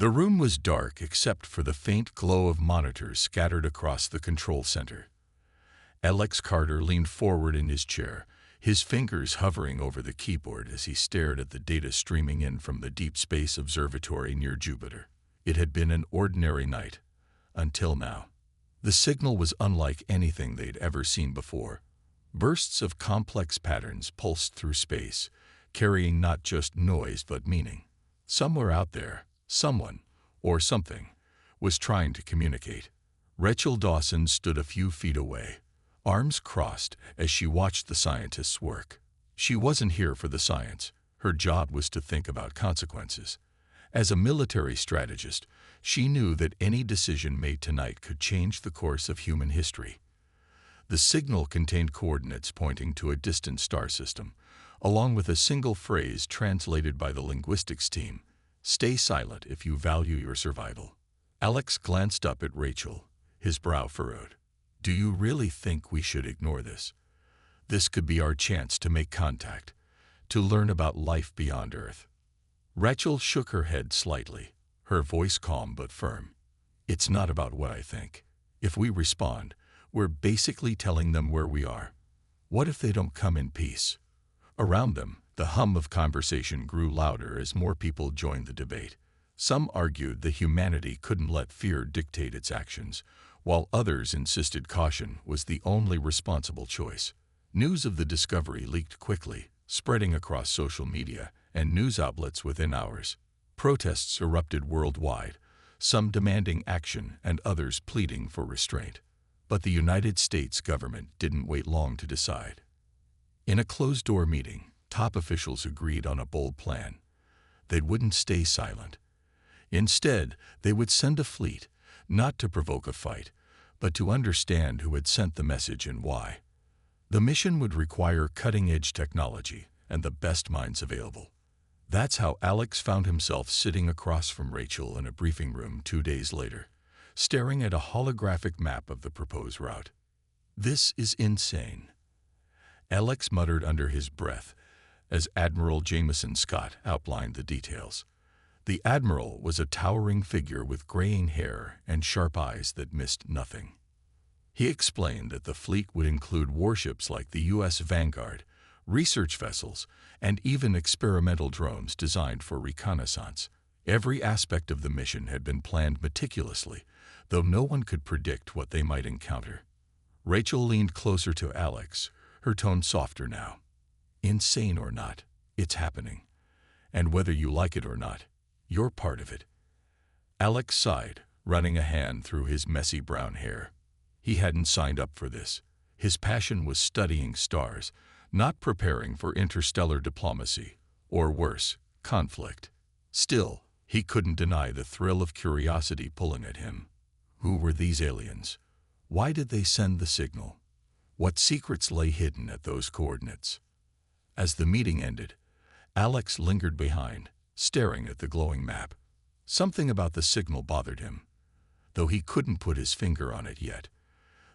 The room was dark except for the faint glow of monitors scattered across the control center. Alex Carter leaned forward in his chair, his fingers hovering over the keyboard as he stared at the data streaming in from the Deep Space Observatory near Jupiter. It had been an ordinary night, until now. The signal was unlike anything they'd ever seen before. Bursts of complex patterns pulsed through space, carrying not just noise but meaning. Somewhere out there, someone, or something, was trying to communicate. Rachel Dawson stood a few feet away, arms crossed as she watched the scientists work. She wasn't here for the science. Her job was to think about consequences. As a military strategist, she knew that any decision made tonight could change the course of human history. The signal contained coordinates pointing to a distant star system, along with a single phrase translated by the linguistics team: "Stay silent if you value your survival." Alex glanced up at Rachel, his brow furrowed. "Do you really think we should ignore this? This could be our chance to make contact, to learn about life beyond Earth." Rachel shook her head slightly, her voice calm but firm. "It's not about what I think. If we respond, we're basically telling them where we are. What if they don't come in peace?" Around them, the hum of conversation grew louder as more people joined the debate. Some argued that humanity couldn't let fear dictate its actions, while others insisted caution was the only responsible choice. News of the discovery leaked quickly, spreading across social media and news outlets within hours. Protests erupted worldwide, some demanding action and others pleading for restraint. But the United States government didn't wait long to decide. In a closed-door meeting, top officials agreed on a bold plan. They wouldn't stay silent. Instead, they would send a fleet, not to provoke a fight, but to understand who had sent the message and why. The mission would require cutting-edge technology and the best minds available. That's how Alex found himself sitting across from Rachel in a briefing room 2 days later, staring at a holographic map of the proposed route. "This is insane," Alex muttered under his breath as Admiral Jameson Scott outlined the details. The Admiral was a towering figure with graying hair and sharp eyes that missed nothing. He explained that the fleet would include warships like the U.S. Vanguard, research vessels, and even experimental drones designed for reconnaissance. Every aspect of the mission had been planned meticulously, though no one could predict what they might encounter. Rachel leaned closer to Alex, her tone softer now. "Insane or not, it's happening. And whether you like it or not, you're part of it." Alex sighed, running a hand through his messy brown hair. He hadn't signed up for this. His passion was studying stars, not preparing for interstellar diplomacy, or worse, conflict. Still, he couldn't deny the thrill of curiosity pulling at him. Who were these aliens? Why did they send the signal? What secrets lay hidden at those coordinates? As the meeting ended, Alex lingered behind, staring at the glowing map. Something about the signal bothered him, though he couldn't put his finger on it yet.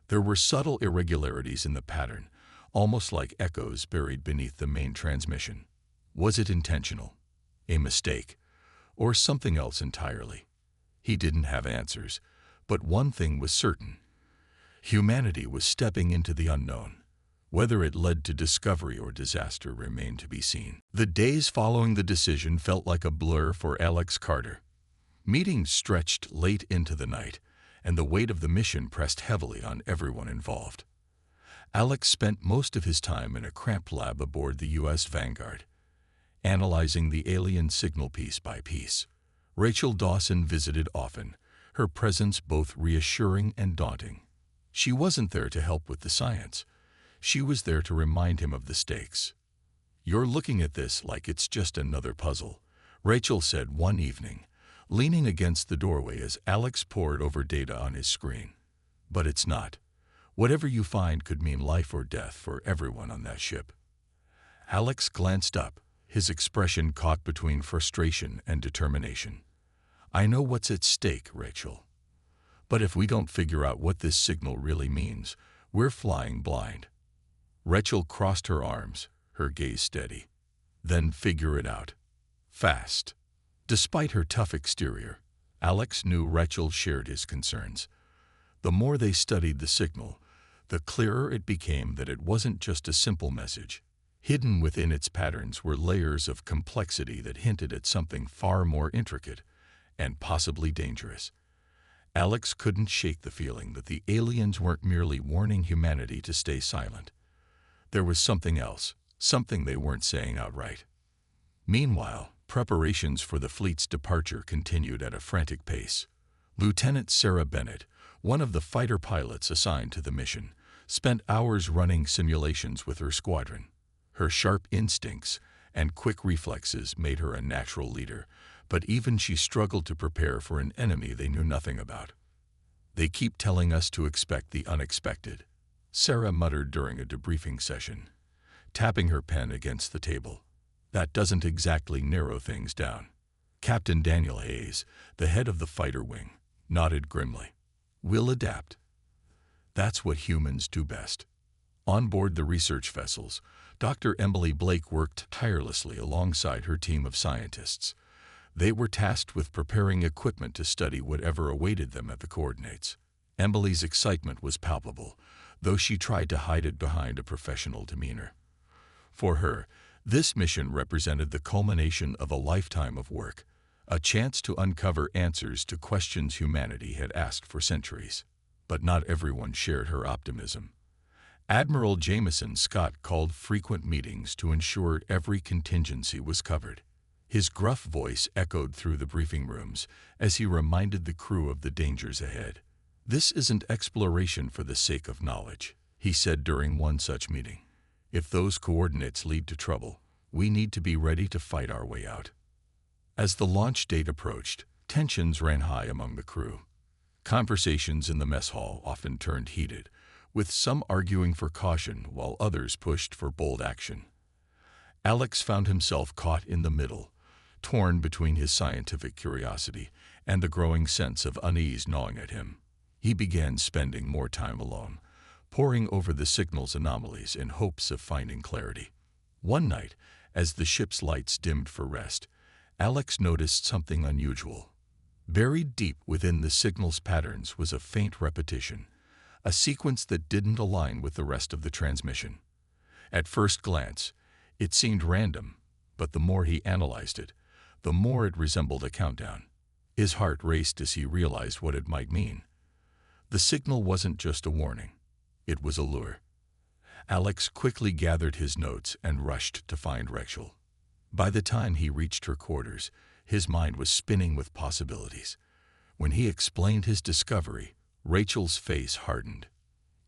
There were subtle irregularities in the pattern, almost like echoes buried beneath the main transmission. Was it intentional, a mistake, or something else entirely? He didn't have answers, but one thing was certain. Humanity was stepping into the unknown. Whether it led to discovery or disaster remained to be seen. The days following the decision felt like a blur for Alex Carter. Meetings stretched late into the night, and the weight of the mission pressed heavily on everyone involved. Alex spent most of his time in a cramped lab aboard the U.S. Vanguard, analyzing the alien signal piece by piece. Rachel Dawson visited often, her presence both reassuring and daunting. She wasn't there to help with the science. She was there to remind him of the stakes. "You're looking at this like it's just another puzzle," Rachel said one evening, leaning against the doorway as Alex pored over data on his screen. "But it's not. Whatever you find could mean life or death for everyone on that ship." Alex glanced up, his expression caught between frustration and determination. "I know what's at stake, Rachel. But if we don't figure out what this signal really means, we're flying blind." Rachel crossed her arms, her gaze steady. "Then figure it out. Fast." Despite her tough exterior, Alex knew Rachel shared his concerns. The more they studied the signal, the clearer it became that it wasn't just a simple message. Hidden within its patterns were layers of complexity that hinted at something far more intricate and possibly dangerous. Alex couldn't shake the feeling that the aliens weren't merely warning humanity to stay silent. There was something else, something they weren't saying outright. Meanwhile, preparations for the fleet's departure continued at a frantic pace. Lieutenant Sarah Bennett, one of the fighter pilots assigned to the mission, spent hours running simulations with her squadron. Her sharp instincts and quick reflexes made her a natural leader, but even she struggled to prepare for an enemy they knew nothing about. "They keep telling us to expect the unexpected," Sarah muttered during a debriefing session, tapping her pen against the table. "That doesn't exactly narrow things down." Captain Daniel Hayes, the head of the fighter wing, nodded grimly. "We'll adapt. That's what humans do best." On board the research vessels, Dr. Emily Blake worked tirelessly alongside her team of scientists. They were tasked with preparing equipment to study whatever awaited them at the coordinates. Emily's excitement was palpable, though she tried to hide it behind a professional demeanor. For her, this mission represented the culmination of a lifetime of work, a chance to uncover answers to questions humanity had asked for centuries. But not everyone shared her optimism. Admiral Jameson Scott called frequent meetings to ensure every contingency was covered. His gruff voice echoed through the briefing rooms as he reminded the crew of the dangers ahead. "This isn't exploration for the sake of knowledge," he said during one such meeting. "If those coordinates lead to trouble, we need to be ready to fight our way out." As the launch date approached, tensions ran high among the crew. Conversations in the mess hall often turned heated, with some arguing for caution while others pushed for bold action. Alex found himself caught in the middle, torn between his scientific curiosity and the growing sense of unease gnawing at him. He began spending more time alone, poring over the signal's anomalies in hopes of finding clarity. One night, as the ship's lights dimmed for rest, Alex noticed something unusual. Buried deep within the signal's patterns was a faint repetition, a sequence that didn't align with the rest of the transmission. At first glance, it seemed random, but the more he analyzed it, the more it resembled a countdown. His heart raced as he realized what it might mean. The signal wasn't just a warning, it was a lure. Alex quickly gathered his notes and rushed to find Rachel. By the time he reached her quarters, his mind was spinning with possibilities. When he explained his discovery, Rachel's face hardened.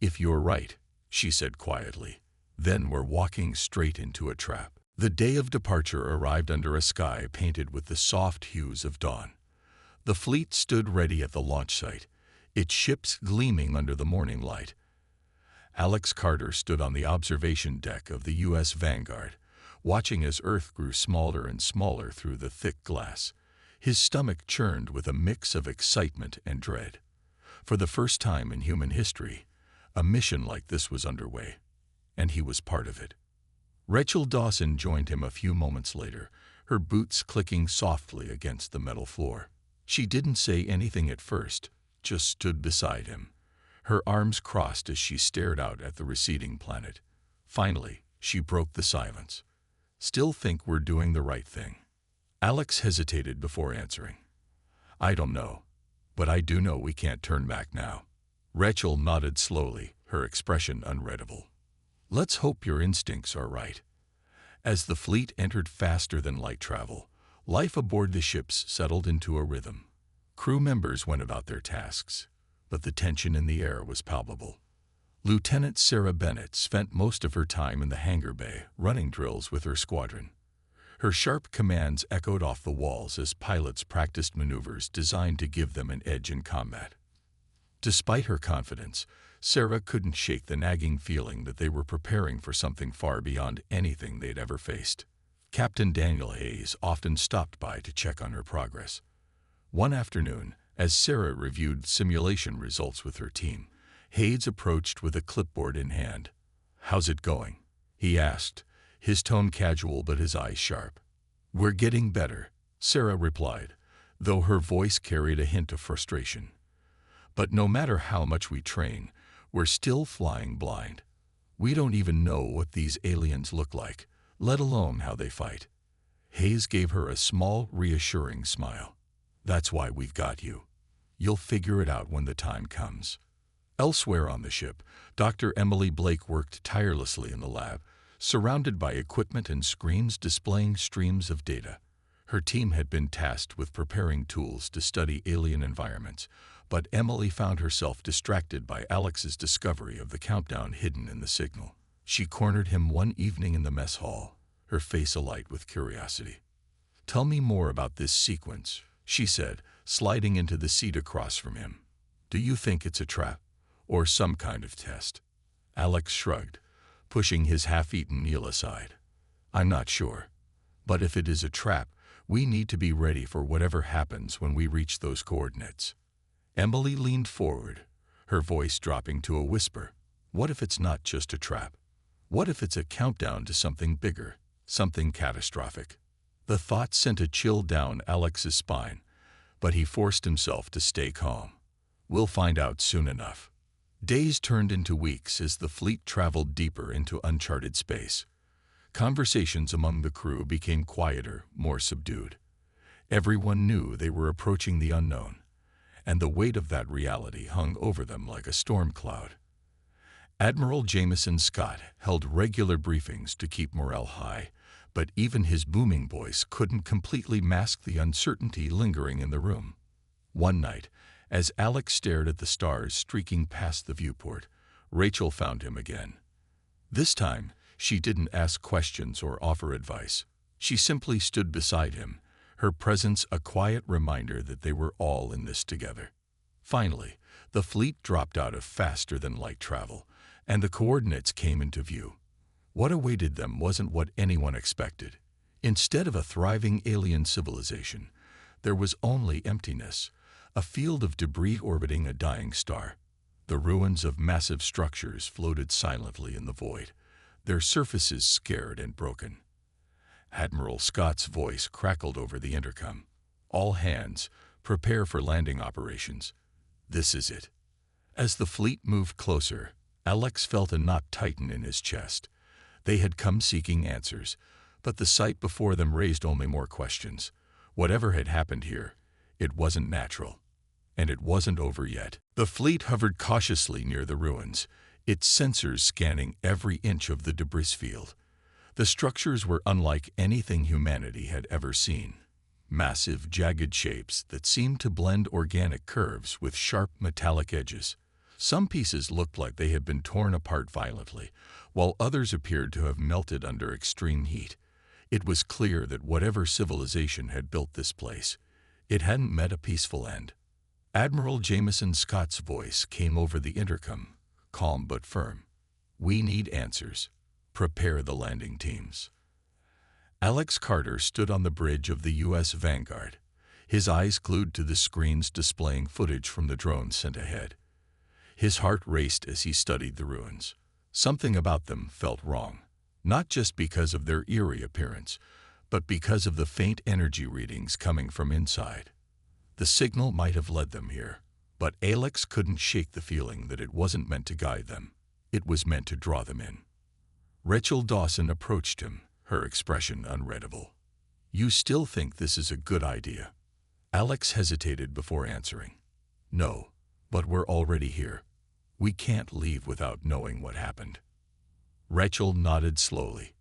"If you're right," she said quietly, "then we're walking straight into a trap." The day of departure arrived under a sky painted with the soft hues of dawn. The fleet stood ready at the launch site, its ships gleaming under the morning light. Alex Carter stood on the observation deck of the U.S. Vanguard, watching as Earth grew smaller and smaller through the thick glass. His stomach churned with a mix of excitement and dread. For the first time in human history, a mission like this was underway, and he was part of it. Rachel Dawson joined him a few moments later, her boots clicking softly against the metal floor. She didn't say anything at first, just stood beside him, her arms crossed as she stared out at the receding planet. Finally, she broke the silence. "Still think we're doing the right thing?" Alex hesitated before answering. "I don't know, but I do know we can't turn back now." Rachel nodded slowly, her expression unreadable. "Let's hope your instincts are right." As the fleet entered faster than light travel, life aboard the ships settled into a rhythm. Crew members went about their tasks, but the tension in the air was palpable. Lieutenant Sarah Bennett spent most of her time in the hangar bay, running drills with her squadron. Her sharp commands echoed off the walls as pilots practiced maneuvers designed to give them an edge in combat. Despite her confidence, Sarah couldn't shake the nagging feeling that they were preparing for something far beyond anything they'd ever faced. Captain Daniel Hayes often stopped by to check on her progress. One afternoon, as Sarah reviewed simulation results with her team, Hayes approached with a clipboard in hand. "How's it going?" he asked, his tone casual but his eyes sharp. "We're getting better," Sarah replied, though her voice carried a hint of frustration. "But no matter how much we train, we're still flying blind. We don't even know what these aliens look like, let alone how they fight." Hayes gave her a small, reassuring smile. "That's why we've got you. You'll figure it out when the time comes." Elsewhere on the ship, Dr. Emily Blake worked tirelessly in the lab, surrounded by equipment and screens displaying streams of data. Her team had been tasked with preparing tools to study alien environments, but Emily found herself distracted by Alex's discovery of the countdown hidden in the signal. She cornered him one evening in the mess hall, her face alight with curiosity. "Tell me more about this sequence," she said, sliding into the seat across from him. "Do you think it's a trap, or some kind of test?" Alex shrugged, pushing his half-eaten meal aside. "I'm not sure. But if it is a trap, we need to be ready for whatever happens when we reach those coordinates." Emily leaned forward, her voice dropping to a whisper. "What if it's not just a trap? What if it's a countdown to something bigger, something catastrophic?" The thought sent a chill down Alex's spine, but he forced himself to stay calm. "We'll find out soon enough." Days turned into weeks as the fleet traveled deeper into uncharted space. Conversations among the crew became quieter, more subdued. Everyone knew they were approaching the unknown, and the weight of that reality hung over them like a storm cloud. Admiral Jameson Scott held regular briefings to keep morale high, but even his booming voice couldn't completely mask the uncertainty lingering in the room. One night, as Alex stared at the stars streaking past the viewport, Rachel found him again. This time, she didn't ask questions or offer advice. She simply stood beside him, her presence a quiet reminder that they were all in this together. Finally, the fleet dropped out of faster-than-light travel, and the coordinates came into view. What awaited them wasn't what anyone expected. Instead of a thriving alien civilization, there was only emptiness, a field of debris orbiting a dying star. The ruins of massive structures floated silently in the void, their surfaces scared and broken. Admiral Scott's voice crackled over the intercom. "All hands, prepare for landing operations. This is it." As the fleet moved closer, Alex felt a knot tighten in his chest. They had come seeking answers, but the sight before them raised only more questions. Whatever had happened here, it wasn't natural. And it wasn't over yet. The fleet hovered cautiously near the ruins, its sensors scanning every inch of the debris field. The structures were unlike anything humanity had ever seen. Massive, jagged shapes that seemed to blend organic curves with sharp metallic edges. Some pieces looked like they had been torn apart violently, while others appeared to have melted under extreme heat. It was clear that whatever civilization had built this place, it hadn't met a peaceful end. Admiral Jameson Scott's voice came over the intercom, calm but firm. "We need answers. Prepare the landing teams." Alex Carter stood on the bridge of the U.S. Vanguard, his eyes glued to the screens displaying footage from the drones sent ahead. His heart raced as he studied the ruins. Something about them felt wrong, not just because of their eerie appearance, but because of the faint energy readings coming from inside. The signal might have led them here, but Alex couldn't shake the feeling that it wasn't meant to guide them. It was meant to draw them in. Rachel Dawson approached him, her expression unreadable. "You still think this is a good idea?" Alex hesitated before answering. "No, but we're already here. We can't leave without knowing what happened." Rachel nodded slowly.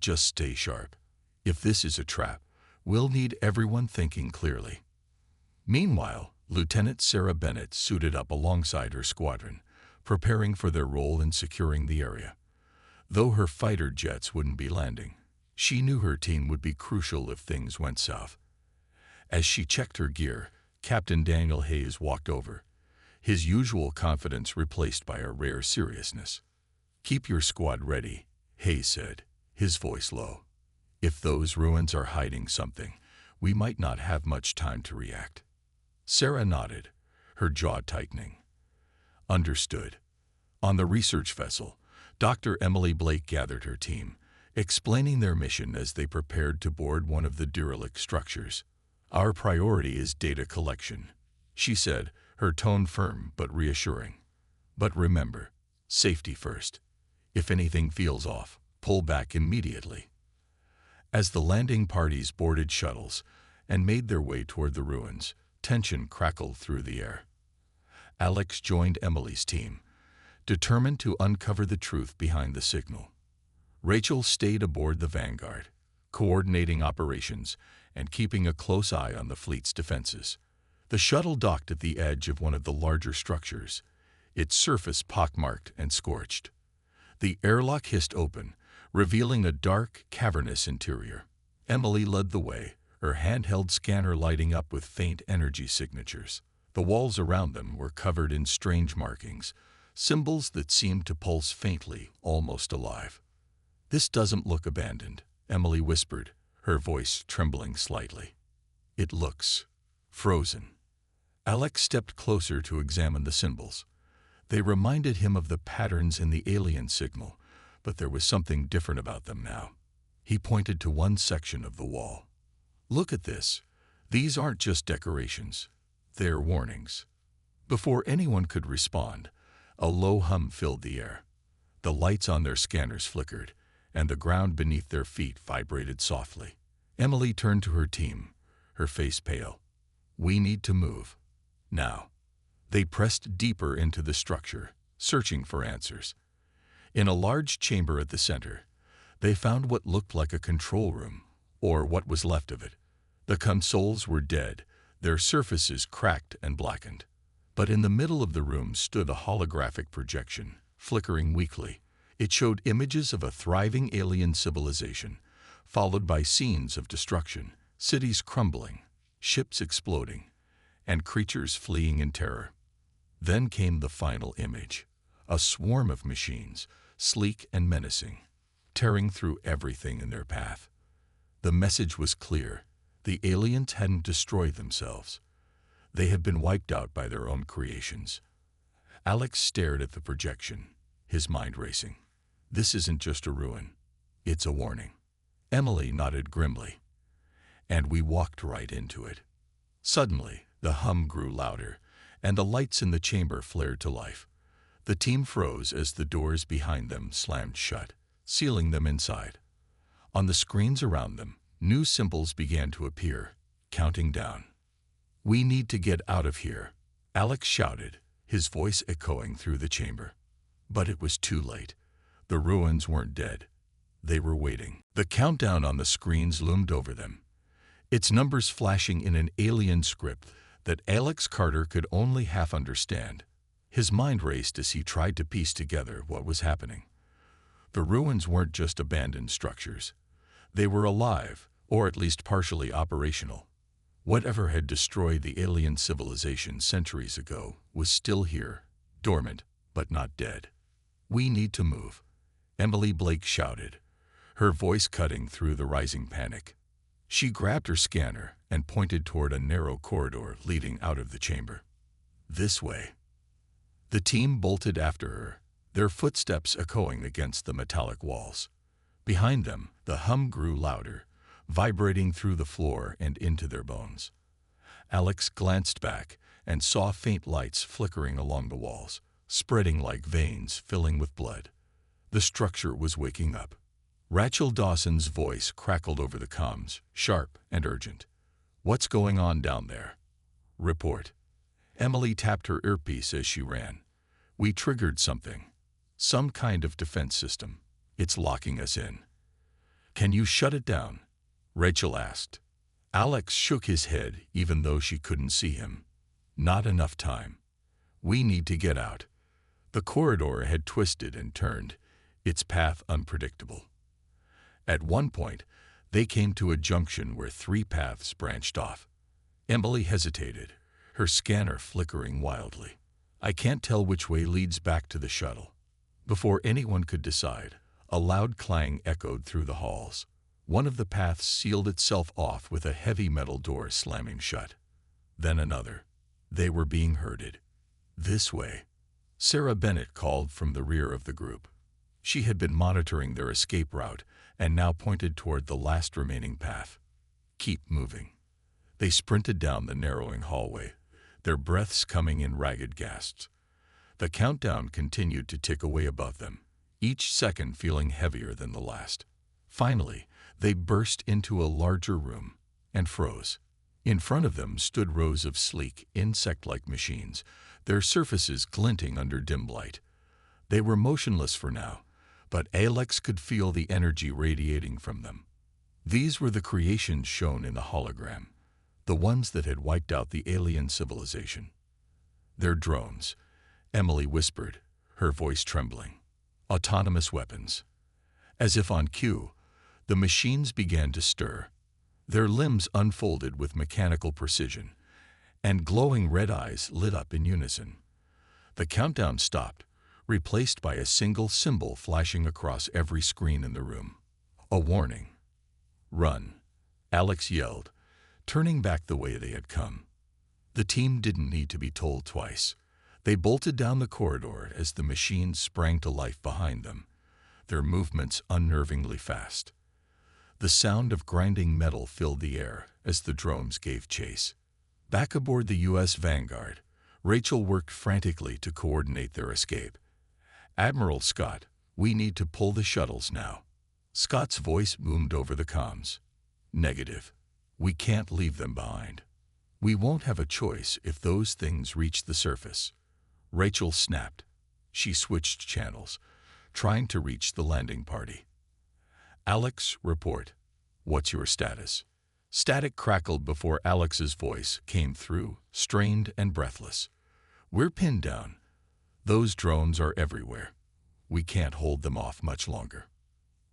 "Just stay sharp. If this is a trap, we'll need everyone thinking clearly." Meanwhile, Lieutenant Sarah Bennett suited up alongside her squadron, preparing for their role in securing the area. Though her fighter jets wouldn't be landing, she knew her team would be crucial if things went south. As she checked her gear, Captain Daniel Hayes walked over, his usual confidence replaced by a rare seriousness. "Keep your squad ready," Hayes said, his voice low. "If those ruins are hiding something, we might not have much time to react." Sarah nodded, her jaw tightening. "Understood." On the research vessel, Dr. Emily Blake gathered her team, explaining their mission as they prepared to board one of the derelict structures. "Our priority is data collection," she said, her tone firm but reassuring. "But remember, safety first. If anything feels off, pull back immediately." As the landing parties boarded shuttles and made their way toward the ruins, tension crackled through the air. Alex joined Emily's team, determined to uncover the truth behind the signal. Rachel stayed aboard the Vanguard, coordinating operations and keeping a close eye on the fleet's defenses. The shuttle docked at the edge of one of the larger structures, its surface pockmarked and scorched. The airlock hissed open, revealing a dark, cavernous interior. Emily led the way, her handheld scanner lighting up with faint energy signatures. The walls around them were covered in strange markings, symbols that seemed to pulse faintly, almost alive. "This doesn't look abandoned," Emily whispered, her voice trembling slightly. "It looks frozen." Alex stepped closer to examine the symbols. They reminded him of the patterns in the alien signal, but there was something different about them now. He pointed to one section of the wall. "Look at this. These aren't just decorations. They're warnings." Before anyone could respond, a low hum filled the air. The lights on their scanners flickered, and the ground beneath their feet vibrated softly. Emily turned to her team, her face pale. "We need to move. Now." They pressed deeper into the structure, searching for answers. In a large chamber at the center, they found what looked like a control room, or what was left of it. The consoles were dead, their surfaces cracked and blackened. But in the middle of the room stood a holographic projection, flickering weakly. It showed images of a thriving alien civilization, followed by scenes of destruction, cities crumbling, ships exploding, and creatures fleeing in terror. Then came the final image, a swarm of machines, sleek and menacing, tearing through everything in their path. The message was clear. The aliens hadn't destroyed themselves. They had been wiped out by their own creations. Alex stared at the projection, his mind racing. This isn't just a ruin. It's a warning. Emily nodded grimly. And we walked right into it. Suddenly, the hum grew louder, and the lights in the chamber flared to life. The team froze as the doors behind them slammed shut, sealing them inside. On the screens around them, new symbols began to appear, counting down. "We need to get out of here," Alex shouted, his voice echoing through the chamber. But it was too late. The ruins weren't dead. They were waiting. The countdown on the screens loomed over them, its numbers flashing in an alien script that Alex Carter could only half understand. His mind raced as he tried to piece together what was happening. The ruins weren't just abandoned structures. They were alive, or at least partially operational. Whatever had destroyed the alien civilization centuries ago was still here, dormant, but not dead. "We need to move," Emily Blake shouted, her voice cutting through the rising panic. She grabbed her scanner and pointed toward a narrow corridor leading out of the chamber. "This way." The team bolted after her, their footsteps echoing against the metallic walls. Behind them, the hum grew louder, vibrating through the floor and into their bones. Alex glanced back and saw faint lights flickering along the walls, spreading like veins filling with blood. The structure was waking up. Rachel Dawson's voice crackled over the comms, sharp and urgent. "What's going on down there?" "Report." Emily tapped her earpiece as she ran. "We triggered something. Some kind of defense system. It's locking us in." "Can you shut it down?" Rachel asked. Alex shook his head even though she couldn't see him. "Not enough time. We need to get out." The corridor had twisted and turned, its path unpredictable. At one point, they came to a junction where three paths branched off. Emily hesitated, her scanner flickering wildly. "I can't tell which way leads back to the shuttle." Before anyone could decide, a loud clang echoed through the halls. One of the paths sealed itself off with a heavy metal door slamming shut. Then another. They were being herded. "This way." Sarah Bennett called from the rear of the group. She had been monitoring their escape route and now pointed toward the last remaining path. "Keep moving." They sprinted down the narrowing hallway, their breaths coming in ragged gasps. The countdown continued to tick away above them, each second feeling heavier than the last. Finally, they burst into a larger room and froze. In front of them stood rows of sleek, insect-like machines, their surfaces glinting under dim light. They were motionless for now, but Alex could feel the energy radiating from them. These were the creations shown in the hologram, the ones that had wiped out the alien civilization. "They're drones," Emily whispered, her voice trembling. "Autonomous weapons." As if on cue, the machines began to stir. Their limbs unfolded with mechanical precision, and glowing red eyes lit up in unison. The countdown stopped, replaced by a single symbol flashing across every screen in the room. A warning. "Run," Alex yelled, turning back the way they had come. The team didn't need to be told twice. They bolted down the corridor as the machines sprang to life behind them, their movements unnervingly fast. The sound of grinding metal filled the air as the drones gave chase. Back aboard the U.S. Vanguard, Rachel worked frantically to coordinate their escape. "Admiral Scott, we need to pull the shuttles now." Scott's voice boomed over the comms. "Negative. We can't leave them behind. We won't have a choice if those things reach the surface." Rachel snapped. She switched channels, trying to reach the landing party. "Alex, report. What's your status?" Static crackled before Alex's voice came through, strained and breathless. "We're pinned down. Those drones are everywhere. We can't hold them off much longer."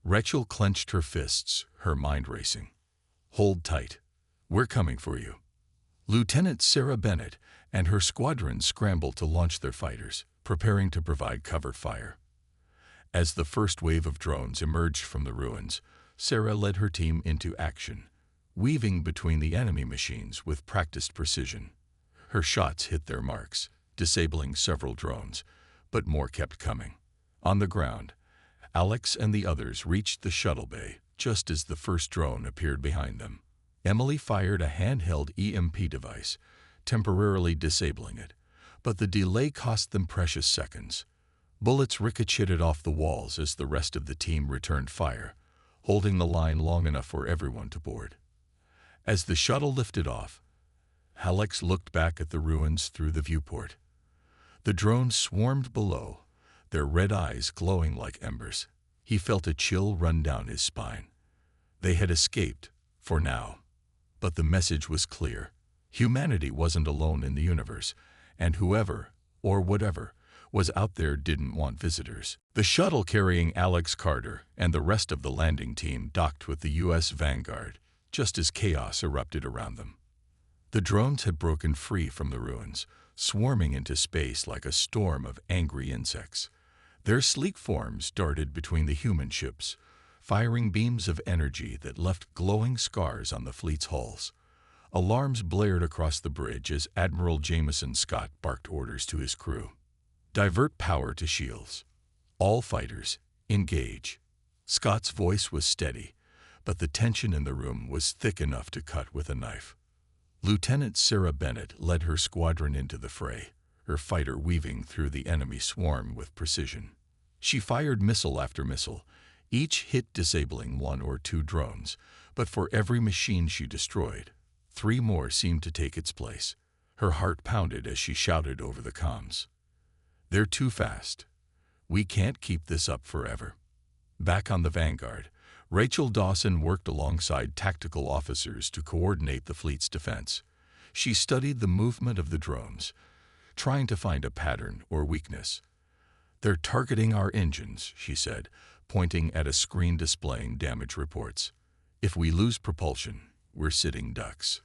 Rachel clenched her fists, her mind racing. "Hold tight. We're coming for you." Lieutenant Sarah Bennett and her squadron scrambled to launch their fighters, preparing to provide cover fire. As the first wave of drones emerged from the ruins, Sarah led her team into action, weaving between the enemy machines with practiced precision. Her shots hit their marks, disabling several drones, but more kept coming. On the ground, Alex and the others reached the shuttle bay just as the first drone appeared behind them. Emily fired a handheld EMP device, temporarily disabling it, but the delay cost them precious seconds. Bullets ricocheted off the walls as the rest of the team returned fire, holding the line long enough for everyone to board. As the shuttle lifted off, Alex looked back at the ruins through the viewport. The drones swarmed below, their red eyes glowing like embers. He felt a chill run down his spine. They had escaped, for now. But the message was clear. Humanity wasn't alone in the universe, and whoever, or whatever, was out there didn't want visitors. The shuttle carrying Alex Carter and the rest of the landing team docked with the U.S. Vanguard, just as chaos erupted around them. The drones had broken free from the ruins, swarming into space like a storm of angry insects. Their sleek forms darted between the human ships, firing beams of energy that left glowing scars on the fleet's hulls. Alarms blared across the bridge as Admiral Jameson Scott barked orders to his crew. "Divert power to shields. All fighters, engage." Scott's voice was steady, but the tension in the room was thick enough to cut with a knife. Lieutenant Sarah Bennett led her squadron into the fray, her fighter weaving through the enemy swarm with precision. She fired missile after missile, each hit disabling one or two drones, but for every machine she destroyed, 3 more seemed to take its place. Her heart pounded as she shouted over the comms. "They're too fast. We can't keep this up forever." Back on the Vanguard, Rachel Dawson worked alongside tactical officers to coordinate the fleet's defense. She studied the movement of the drones, trying to find a pattern or weakness. "They're targeting our engines," she said, pointing at a screen displaying damage reports. "If we lose propulsion, we're sitting ducks."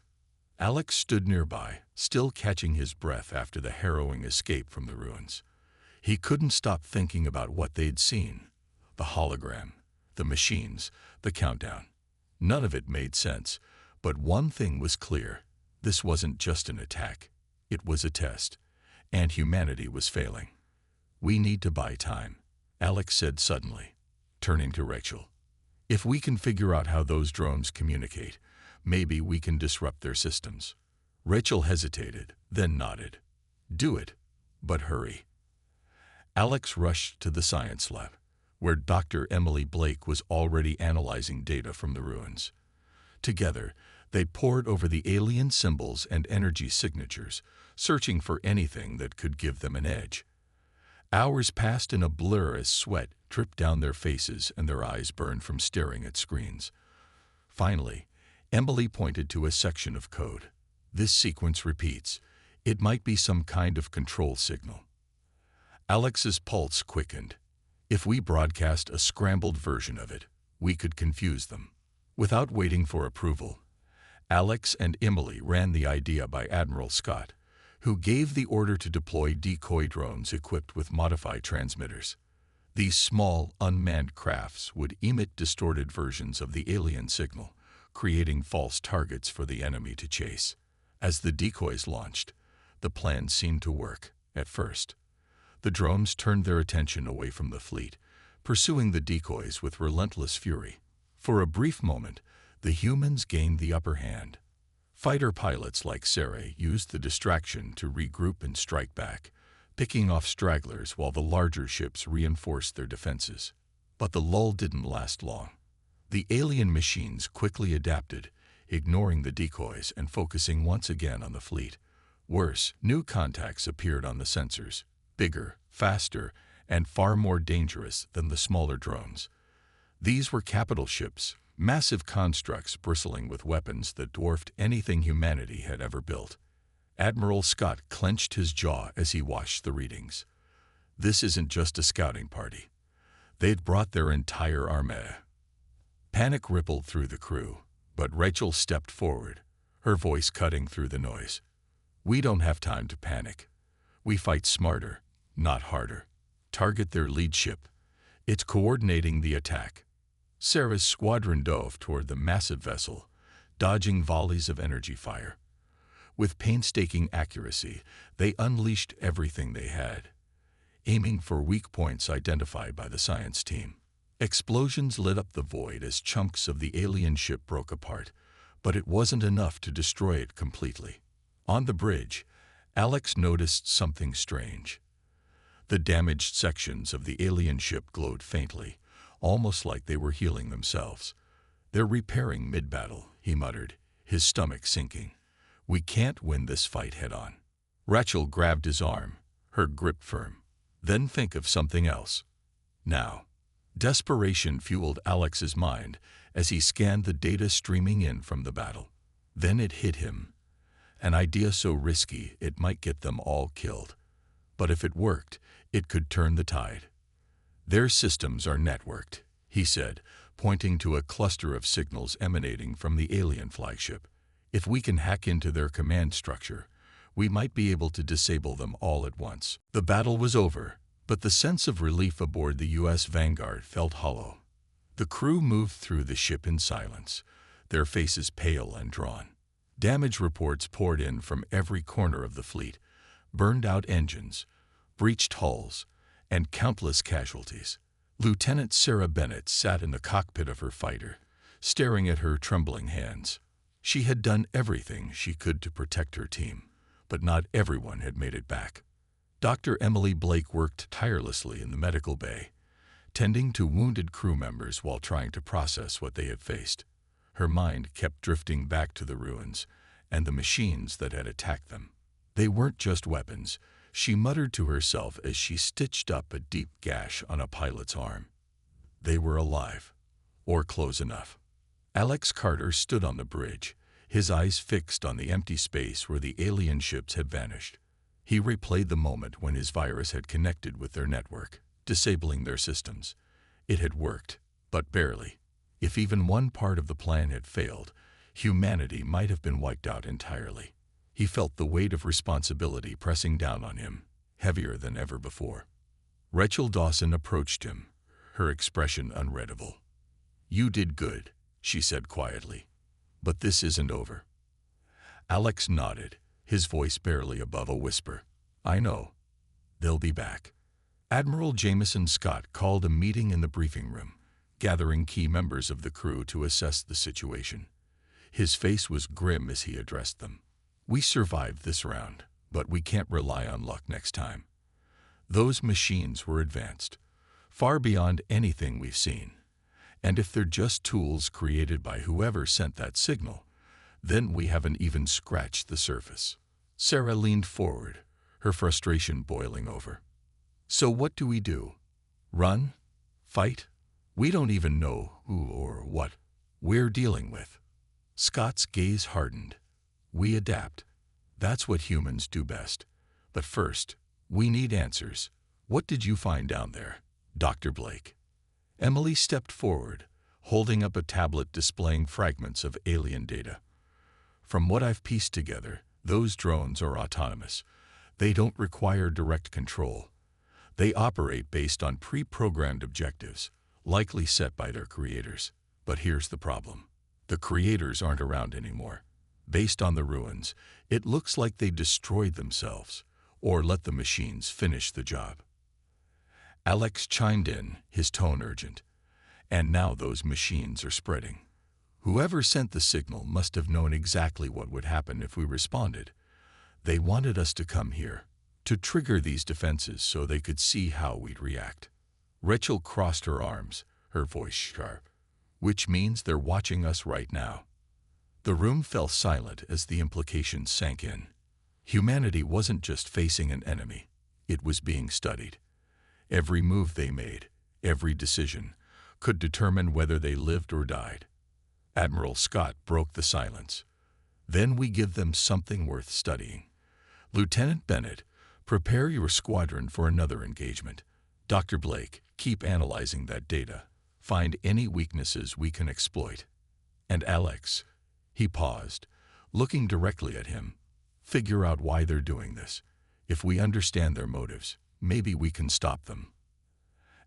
Alex stood nearby, still catching his breath after the harrowing escape from the ruins. He couldn't stop thinking about what they'd seen. The hologram, the machines, the countdown. None of it made sense, but one thing was clear. This wasn't just an attack. It was a test, and humanity was failing. "We need to buy time," Alex said suddenly, turning to Rachel. "If we can figure out how those drones communicate, Maybe we can disrupt their systems." Rachel hesitated, then nodded. "Do it, but hurry." Alex rushed to the science lab, where Dr. Emily Blake was already analyzing data from the ruins. Together, they pored over the alien symbols and energy signatures, searching for anything that could give them an edge. Hours passed in a blur as sweat dripped down their faces and their eyes burned from staring at screens. Finally, Emily pointed to a section of code. "This sequence repeats. It might be some kind of control signal." Alex's pulse quickened. "If we broadcast a scrambled version of it, we could confuse them." Without waiting for approval, Alex and Emily ran the idea by Admiral Scott, who gave the order to deploy decoy drones equipped with modified transmitters. These small, unmanned crafts would emit distorted versions of the alien signal, creating false targets for the enemy to chase. As the decoys launched, the plan seemed to work, at first. The drones turned their attention away from the fleet, pursuing the decoys with relentless fury. For a brief moment, the humans gained the upper hand. Fighter pilots like Sarah used the distraction to regroup and strike back, picking off stragglers while the larger ships reinforced their defenses. But the lull didn't last long. The alien machines quickly adapted, ignoring the decoys and focusing once again on the fleet. Worse, new contacts appeared on the sensors, bigger, faster, and far more dangerous than the smaller drones. These were capital ships, massive constructs bristling with weapons that dwarfed anything humanity had ever built. Admiral Scott clenched his jaw as he watched the readings. This isn't just a scouting party. They'd brought their entire armée. Panic rippled through the crew, but Rachel stepped forward, her voice cutting through the noise. "We don't have time to panic. We fight smarter, not harder. Target their lead ship. It's coordinating the attack." Sarah's squadron dove toward the massive vessel, dodging volleys of energy fire. With painstaking accuracy, they unleashed everything they had, aiming for weak points identified by the science team. Explosions lit up the void as chunks of the alien ship broke apart, but it wasn't enough to destroy it completely. On the bridge, Alex noticed something strange. The damaged sections of the alien ship glowed faintly, almost like they were healing themselves. "They're repairing mid-battle," he muttered, his stomach sinking. "We can't win this fight head-on." Rachel grabbed his arm, her grip firm. "Then think of something else. Now." Desperation fueled Alex's mind as he scanned the data streaming in from the battle. Then it hit him. An idea so risky it might get them all killed. But if it worked, it could turn the tide. "Their systems are networked," he said, pointing to a cluster of signals emanating from the alien flagship. "If we can hack into their command structure, we might be able to disable them all at once." The battle was over, but the sense of relief aboard the U.S. Vanguard felt hollow. The crew moved through the ship in silence, their faces pale and drawn. Damage reports poured in from every corner of the fleet: burned-out engines, breached hulls, and countless casualties. Lieutenant Sarah Bennett sat in the cockpit of her fighter, staring at her trembling hands. She had done everything she could to protect her team, but not everyone had made it back. Dr. Emily Blake worked tirelessly in the medical bay, tending to wounded crew members while trying to process what they had faced. Her mind kept drifting back to the ruins and the machines that had attacked them. They weren't just weapons, she muttered to herself as she stitched up a deep gash on a pilot's arm. They were alive, or close enough. Alex Carter stood on the bridge, his eyes fixed on the empty space where the alien ships had vanished. He replayed the moment when his virus had connected with their network, disabling their systems. It had worked, but barely. If even one part of the plan had failed, humanity might have been wiped out entirely. He felt the weight of responsibility pressing down on him, heavier than ever before. Rachel Dawson approached him, her expression unreadable. "You did good," she said quietly. "But this isn't over." Alex nodded, his voice barely above a whisper. "I know. They'll be back." Admiral Jameson Scott called a meeting in the briefing room, gathering key members of the crew to assess the situation. His face was grim as he addressed them. "We survived this round, but we can't rely on luck next time. Those machines were advanced, far beyond anything we've seen. And if they're just tools created by whoever sent that signal, then we haven't even scratched the surface." Sarah leaned forward, her frustration boiling over. "So what do we do? Run? Fight? We don't even know who or what we're dealing with." Scott's gaze hardened. "We adapt. That's what humans do best. But first, we need answers. What did you find down there, Dr. Blake?" Emily stepped forward, holding up a tablet displaying fragments of alien data. "From what I've pieced together, those drones are autonomous. They don't require direct control. They operate based on pre-programmed objectives, likely set by their creators. But here's the problem. The creators aren't around anymore. Based on the ruins, it looks like they destroyed themselves, or let the machines finish the job." Alex chimed in, his tone urgent. "And now those machines are spreading. Whoever sent the signal must have known exactly what would happen if we responded. They wanted us to come here, to trigger these defenses so they could see how we'd react." Rachel crossed her arms, her voice sharp. "Which means they're watching us right now." The room fell silent as the implications sank in. Humanity wasn't just facing an enemy, it was being studied. Every move they made, every decision, could determine whether they lived or died. Admiral Scott broke the silence. "Then we give them something worth studying. Lieutenant Bennett, prepare your squadron for another engagement. Dr. Blake, keep analyzing that data. Find any weaknesses we can exploit. And Alex," he paused, looking directly at him, "figure out why they're doing this. If we understand their motives, maybe we can stop them."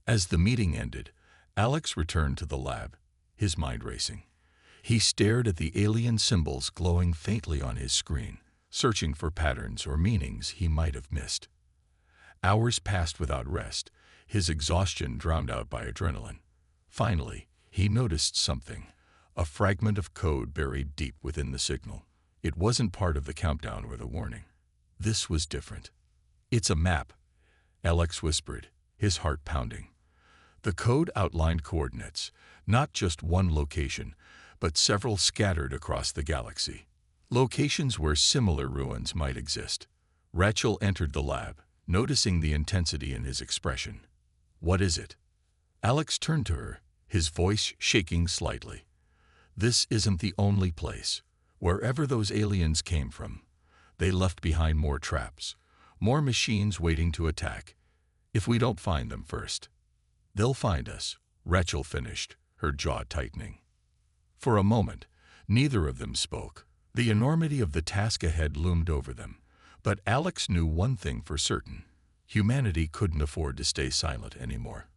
As the meeting ended, Alex returned to the lab, his mind racing. He stared at the alien symbols glowing faintly on his screen, searching for patterns or meanings he might have missed. Hours passed without rest, his exhaustion drowned out by adrenaline. Finally, he noticed something, a fragment of code buried deep within the signal. It wasn't part of the countdown or the warning. This was different. "It's a map," Alex whispered, his heart pounding. The code outlined coordinates, not just one location, but several scattered across the galaxy. Locations where similar ruins might exist. Rachel entered the lab, noticing the intensity in his expression. "What is it?" Alex turned to her, his voice shaking slightly. "This isn't the only place. Wherever those aliens came from, they left behind more traps, more machines waiting to attack. If we don't find them first, they'll find us," Rachel finished, her jaw tightening. For a moment, neither of them spoke. The enormity of the task ahead loomed over them, but Alex knew one thing for certain. Humanity couldn't afford to stay silent anymore.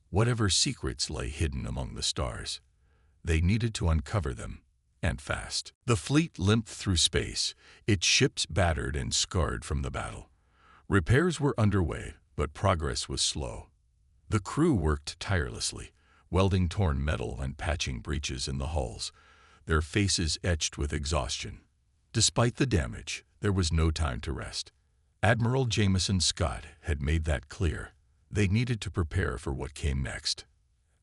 Whatever secrets lay hidden among the stars, they needed to uncover them, and fast. The fleet limped through space, its ships battered and scarred from the battle. Repairs were underway, but progress was slow. The crew worked tirelessly, welding torn metal and patching breaches in the hulls, their faces etched with exhaustion. Despite the damage, there was no time to rest. Admiral Jameson Scott had made that clear. They needed to prepare for what came next.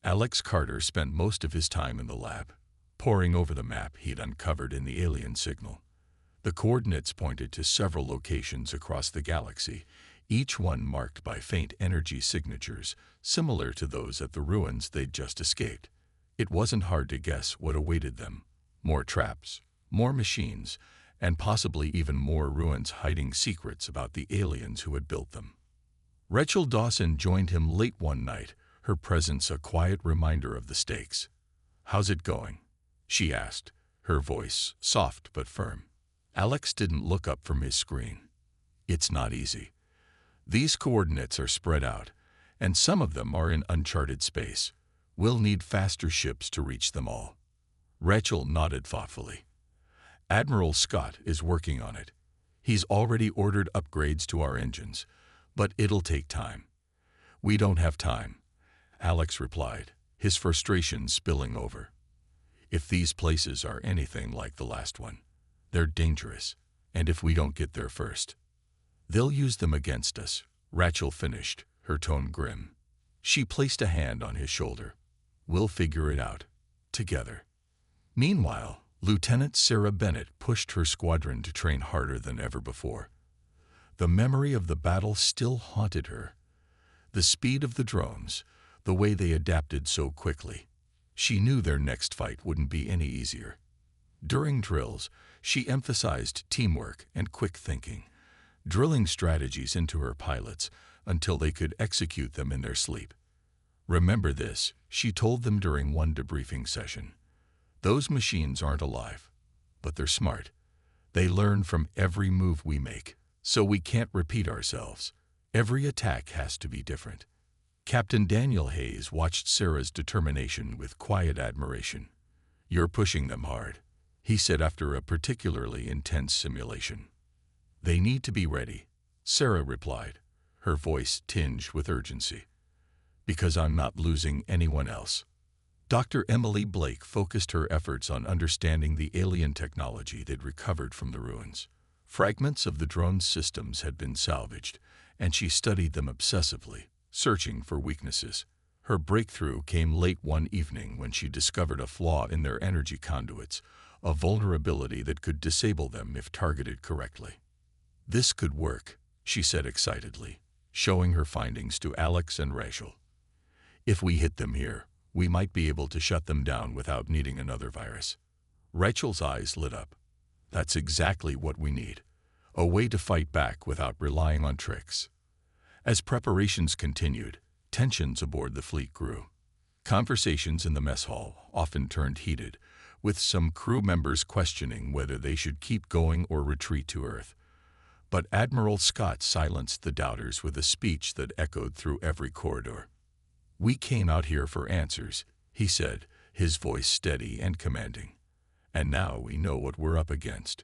Alex Carter spent most of his time in the lab, poring over the map he'd uncovered in the alien signal. The coordinates pointed to several locations across the galaxy, each one marked by faint energy signatures, similar to those at the ruins they'd just escaped. It wasn't hard to guess what awaited them. More traps, more machines, and possibly even more ruins hiding secrets about the aliens who had built them. Rachel Dawson joined him late one night, her presence a quiet reminder of the stakes. "How's it going?" she asked, her voice soft but firm. Alex didn't look up from his screen. "It's not easy. These coordinates are spread out, and some of them are in uncharted space. We'll need faster ships to reach them all." Rachel nodded thoughtfully. "Admiral Scott is working on it. He's already ordered upgrades to our engines, but it'll take time." "We don't have time," Alex replied, his frustration spilling over. If these places are anything like the last one, they're dangerous, and if we don't get there first, they'll use them against us," Rachel finished, her tone grim. She placed a hand on his shoulder. "We'll figure it out, together." Meanwhile, Lieutenant Sarah Bennett pushed her squadron to train harder than ever before. The memory of the battle still haunted her. The speed of the drones, the way they adapted so quickly. She knew their next fight wouldn't be any easier. During drills, she emphasized teamwork and quick thinking, drilling strategies into her pilots until they could execute them in their sleep. "Remember this," she told them during one debriefing session. "Those machines aren't alive, but they're smart. They learn from every move we make, so we can't repeat ourselves. Every attack has to be different." Captain Daniel Hayes watched Sarah's determination with quiet admiration. "You're pushing them hard," he said after a particularly intense simulation. "They need to be ready," Sarah replied, her voice tinged with urgency. "Because I'm not losing anyone else." Dr. Emily Blake focused her efforts on understanding the alien technology they'd recovered from the ruins. Fragments of the drone's systems had been salvaged, and she studied them obsessively, searching for weaknesses. Her breakthrough came late one evening when she discovered a flaw in their energy conduits, a vulnerability that could disable them if targeted correctly. "This could work," she said excitedly, showing her findings to Alex and Rachel. "If we hit them here, we might be able to shut them down without needing another virus." Rachel's eyes lit up. "That's exactly what we need. A way to fight back without relying on tricks." As preparations continued, tensions aboard the fleet grew. Conversations in the mess hall often turned heated, with some crew members questioning whether they should keep going or retreat to Earth. But Admiral Scott silenced the doubters with a speech that echoed through every corridor. "We came out here for answers," he said, his voice steady and commanding. "And now we know what we're up against.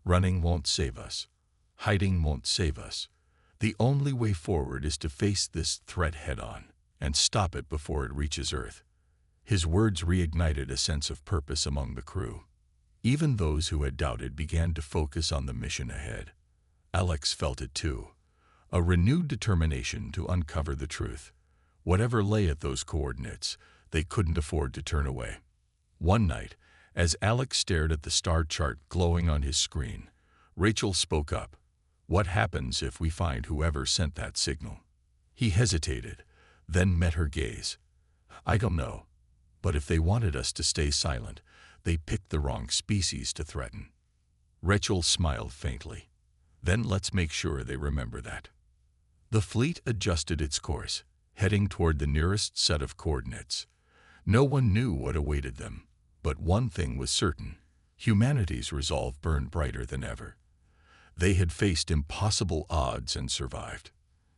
Running won't save us. Hiding won't save us. The only way forward is to face this threat head-on and stop it before it reaches Earth." His words reignited a sense of purpose among the crew. Even those who had doubted began to focus on the mission ahead. Alex felt it too, a renewed determination to uncover the truth. Whatever lay at those coordinates, they couldn't afford to turn away. One night, as Alex stared at the star chart glowing on his screen, Rachel spoke up. "What happens if we find whoever sent that signal?" He hesitated, then met her gaze. "I don't know, but if they wanted us to stay silent, they picked the wrong species to threaten." Rachel smiled faintly. "Then let's make sure they remember that." The fleet adjusted its course, heading toward the nearest set of coordinates. No one knew what awaited them, but one thing was certain: humanity's resolve burned brighter than ever. They had faced impossible odds and survived.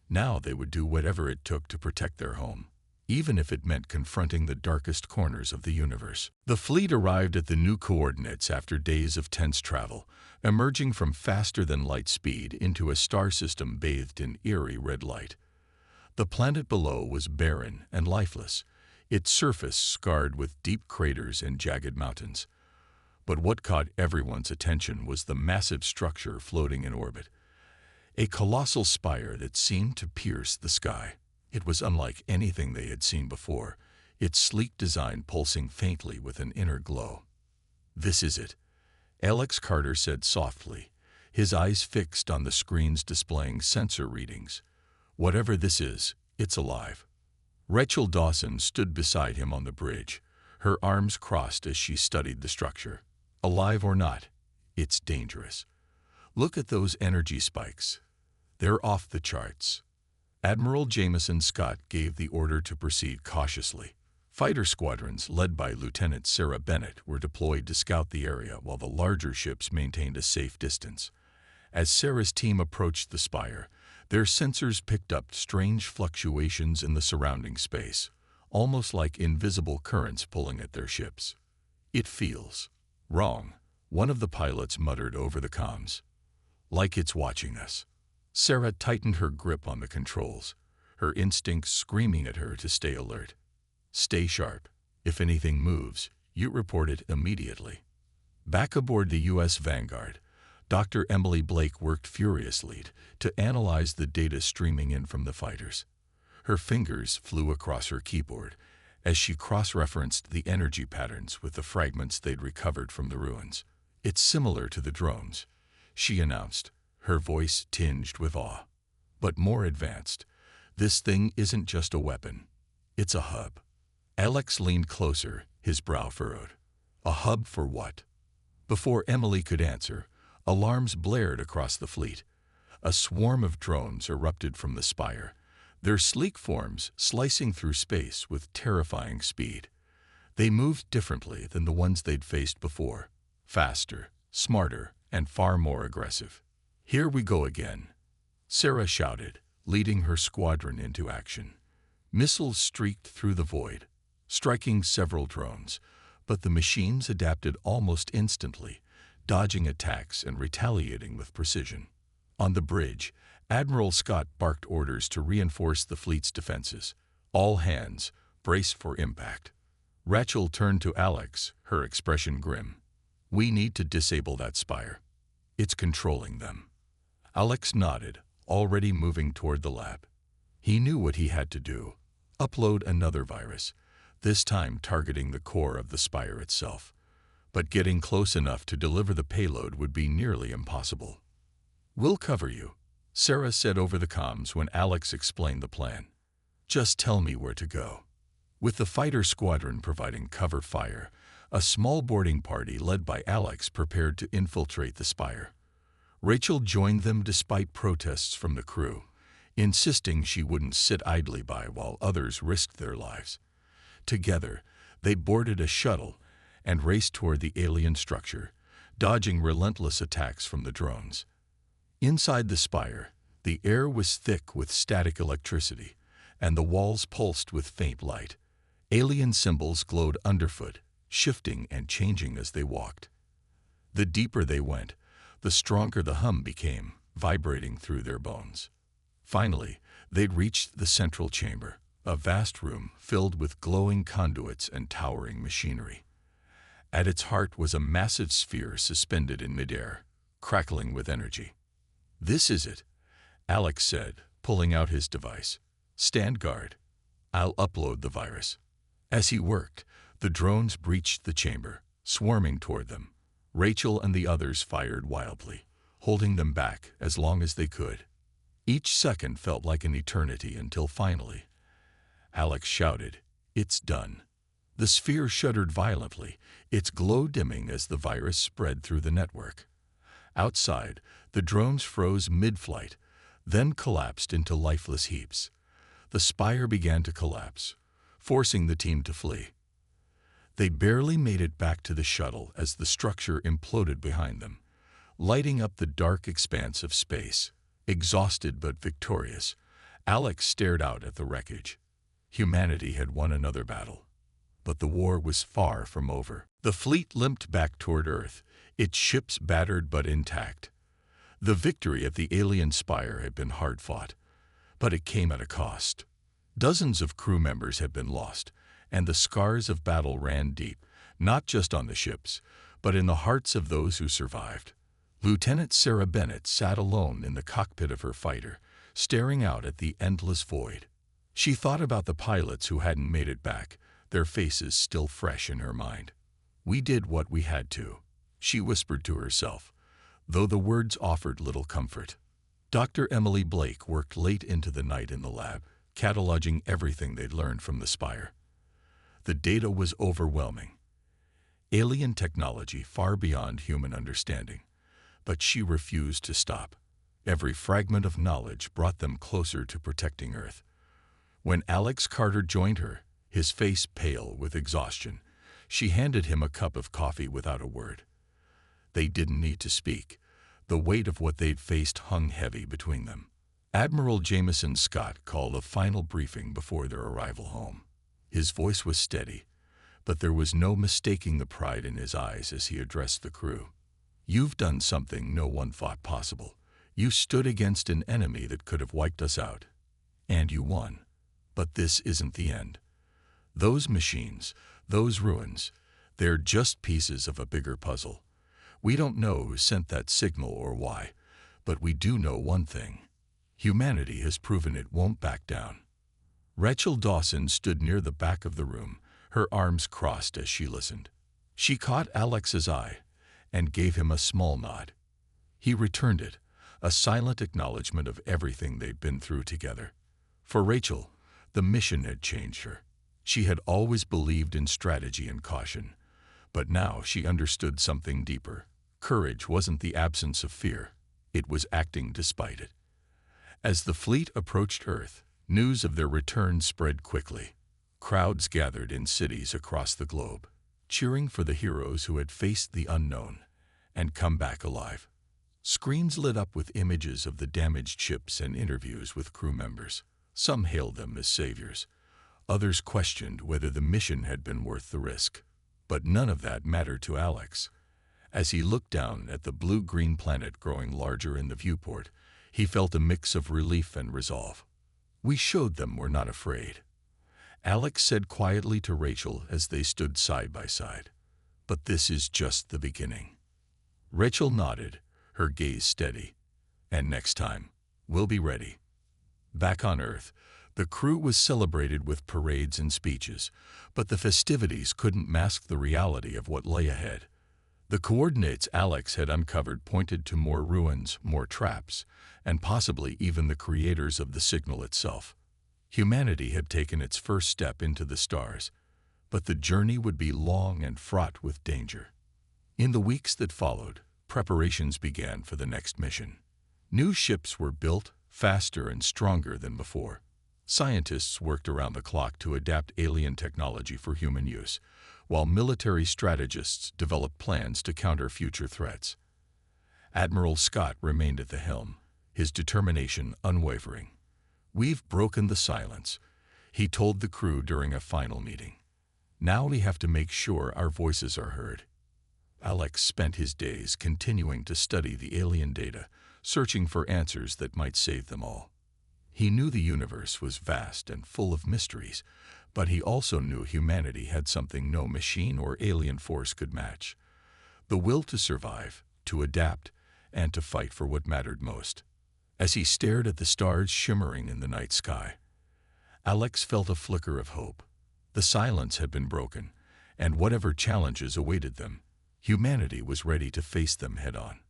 Now they would do whatever it took to protect their home, even if it meant confronting the darkest corners of the universe. The fleet arrived at the new coordinates after days of tense travel, emerging from faster-than-light speed into a star system bathed in eerie red light. The planet below was barren and lifeless, its surface scarred with deep craters and jagged mountains. But what caught everyone's attention was the massive structure floating in orbit, a colossal spire that seemed to pierce the sky. It was unlike anything they had seen before, its sleek design pulsing faintly with an inner glow. "This is it," Alex Carter said softly, his eyes fixed on the screens displaying sensor readings. "Whatever this is, it's alive." Rachel Dawson stood beside him on the bridge, her arms crossed as she studied the structure. "Alive or not, it's dangerous. Look at those energy spikes. They're off the charts." Admiral Jameson Scott gave the order to proceed cautiously. Fighter squadrons led by Lieutenant Sarah Bennett were deployed to scout the area while the larger ships maintained a safe distance. As Sarah's team approached the spire, their sensors picked up strange fluctuations in the surrounding space, almost like invisible currents pulling at their ships. "It feels wrong," one of the pilots muttered over the comms. "Like it's watching us." Sarah tightened her grip on the controls, her instincts screaming at her to stay alert. "Stay sharp. If anything moves, You reported immediately. Back aboard the U.S. Vanguard, Dr. Emily Blake worked furiously to analyze the data streaming in from the fighters. Her fingers flew across her keyboard as she cross-referenced the energy patterns with the fragments they'd recovered from the ruins. "It's similar to the drones," she announced, her voice tinged with awe. "But more advanced. This thing isn't just a weapon. It's a hub." Alex leaned closer, his brow furrowed. "A hub for what?" Before Emily could answer, alarms blared across the fleet. A swarm of drones erupted from the spire, their sleek forms slicing through space with terrifying speed. They moved differently than the ones they'd faced before, faster, smarter, and far more aggressive. "Here we go again," Sarah shouted, leading her squadron into action. Missiles streaked through the void, striking several drones, but the machines adapted almost instantly, dodging attacks and retaliating with precision. On the bridge, Admiral Scott barked orders to reinforce the fleet's defenses. "All hands, brace for impact." Rachel turned to Alex, her expression grim. "We need to disable that spire. It's controlling them." Alex nodded, already moving toward the lab. He knew what he had to do: upload another virus, this time targeting the core of the spire itself. But getting close enough to deliver the payload would be nearly impossible. "We'll cover you," Sarah said over the comms when Alex explained the plan. "Just tell me where to go." With the fighter squadron providing cover fire, a small boarding party led by Alex prepared to infiltrate the spire. Rachel joined them despite protests from the crew, insisting she wouldn't sit idly by while others risked their lives. Together, they boarded a shuttle and raced toward the alien structure, dodging relentless attacks from the drones. Inside the spire, the air was thick with static electricity, and the walls pulsed with faint light. Alien symbols glowed underfoot, shifting and changing as they walked. The deeper they went, the stronger the hum became, vibrating through their bones. Finally, they'd reached the central chamber, a vast room filled with glowing conduits and towering machinery. At its heart was a massive sphere suspended in midair, crackling with energy. "This is it," Alex said, pulling out his device. "Stand guard. I'll upload the virus." As he worked, the drones breached the chamber, swarming toward them. Rachel and the others fired wildly, holding them back as long as they could. Each second felt like an eternity until finally, Alex shouted, "It's done." The sphere shuddered violently, its glow dimming as the virus spread through the network. Outside, the drones froze mid-flight, then collapsed into lifeless heaps. The spire began to collapse, forcing the team to flee. They barely made it back to the shuttle as the structure imploded behind them, lighting up the dark expanse of space. Exhausted but victorious, Alex stared out at the wreckage. Humanity had won another battle. But the war was far from over. The fleet limped back toward Earth, its ships battered but intact. The victory at the alien spire had been hard-fought, but it came at a cost. Dozens of crew members had been lost, and the scars of battle ran deep, not just on the ships, but in the hearts of those who survived. Lieutenant Sarah Bennett sat alone in the cockpit of her fighter, staring out at the endless void. She thought about the pilots who hadn't made it back, their faces still fresh in her mind. "We did what we had to," she whispered to herself, though the words offered little comfort. Dr. Emily Blake worked late into the night in the lab, cataloging everything they'd learned from the spire. The data was overwhelming. Alien technology far beyond human understanding. But she refused to stop. Every fragment of knowledge brought them closer to protecting Earth. When Alex Carter joined her, his face pale with exhaustion, she handed him a cup of coffee without a word. They didn't need to speak. The weight of what they'd faced hung heavy between them. Admiral Jameson Scott called a final briefing before their arrival home. His voice was steady, but there was no mistaking the pride in his eyes as he addressed the crew. "You've done something no one thought possible. You stood against an enemy that could have wiped us out. And you won. But this isn't the end. Those machines, those ruins, They're just pieces of a bigger puzzle. We don't know who sent that signal or why, but we do know one thing. Humanity has proven it won't back down. Rachel Dawson stood near the back of the room, her arms crossed as she listened. She caught Alex's eye and gave him a small nod. He returned it, a silent acknowledgement of everything they'd been through together. For Rachel, the mission had changed her. She had always believed in strategy and caution, but now she understood something deeper. Courage wasn't the absence of fear, it was acting despite it. As the fleet approached Earth, news of their return spread quickly. Crowds gathered in cities across the globe, cheering for the heroes who had faced the unknown and come back alive. Screens lit up with images of the damaged ships and interviews with crew members. Some hailed them as saviors. Others questioned whether the mission had been worth the risk. But none of that mattered to Alex. As he looked down at the blue-green planet growing larger in the viewport, he felt a mix of relief and resolve. "We showed them we're not afraid," Alex said quietly to Rachel as they stood side by side. "But this is just the beginning." Rachel nodded, her gaze steady. "And next time, we'll be ready." Back on Earth, the crew was celebrated with parades and speeches, but the festivities couldn't mask the reality of what lay ahead. The coordinates Alex had uncovered pointed to more ruins, more traps, and possibly even the creators of the signal itself. Humanity had taken its first step into the stars, but the journey would be long and fraught with danger. In the weeks that followed, preparations began for the next mission. New ships were built, faster and stronger than before. Scientists worked around the clock to adapt alien technology for human use, while military strategists developed plans to counter future threats. Admiral Scott remained at the helm, his determination unwavering. "We've broken the silence," he told the crew during a final meeting. "Now we have to make sure our voices are heard." Alex spent his days continuing to study the alien data, searching for answers that might save them all. He knew the universe was vast and full of mysteries, but he also knew humanity had something no machine or alien force could match: the will to survive, to adapt, and to fight for what mattered most. As he stared at the stars shimmering in the night sky, Alex felt a flicker of hope. The silence had been broken, and whatever challenges awaited them, humanity was ready to face them head-on.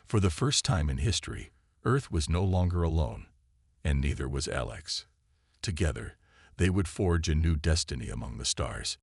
For the first time in history, Earth was no longer alone, and neither was Alex. Together, they would forge a new destiny among the stars.